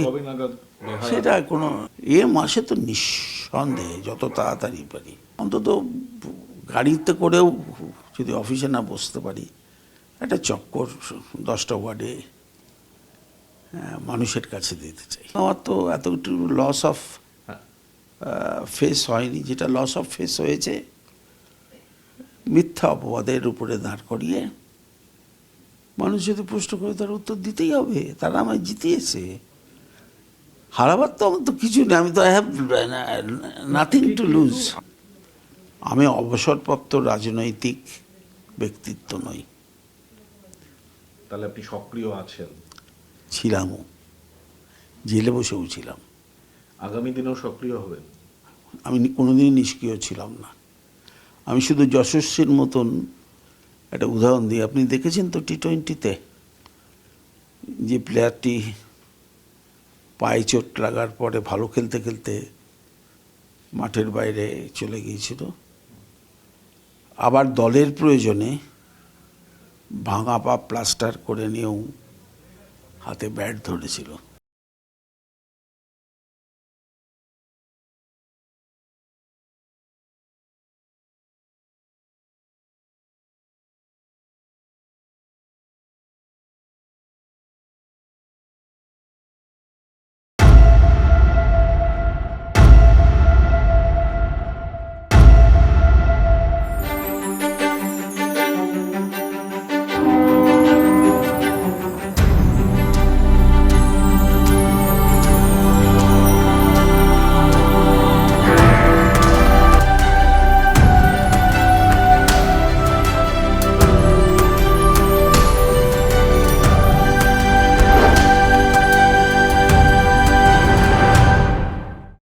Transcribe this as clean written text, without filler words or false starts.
কবে নাগাদ বেহালা? সেটা কোনো মাসে তো নিঃসন্দেহে যত তাড়াতাড়ি পারি, অন্তত গাড়িতে করেও যদি অফিসে না বসতে পারি, একটা চক্কর 10টা ওয়ার্ডে মানুষের কাছে দিতে চাই। আমার তো এতটুকু লস অফ ফেস হয়নি, যেটা লস অফ ফেস হয়েছে মিথ্যা অপবাদের উপরে দাঁড় করিয়ে। মানুষ যদি প্রশ্ন করে তার উত্তর দিতেই হবে, তারা আমায় জিতিয়েছে। হারাবার তো আমার তো কিছু নেই, আমি তো I have nothing to lose. আমি অবসরপ্রাপ্ত রাজনৈতিক ব্যক্তিত্ব নই। তাহলে আপনি সক্রিয় আছেন? ছিলামও, জেলে বসেও ছিলাম। আগামী দিনেও সক্রিয় হবেন? আমি কোনোদিনই নিষ্ক্রিয় ছিলাম না। আমি শুধু যশস্বীর মতন একটা উদাহরণ দিই। আপনি দেখেছেন তো T20-তে যে প্লেয়ারটি পায়ে চোট লাগার পরে ভালো খেলতে খেলতে মাঠের বাইরে চলে গিয়েছিল, আবার দলের প্রয়োজনে ভাঙা পা প্লাস্টার করে নিয়েও হাতে ব্যাট ধরেছিল।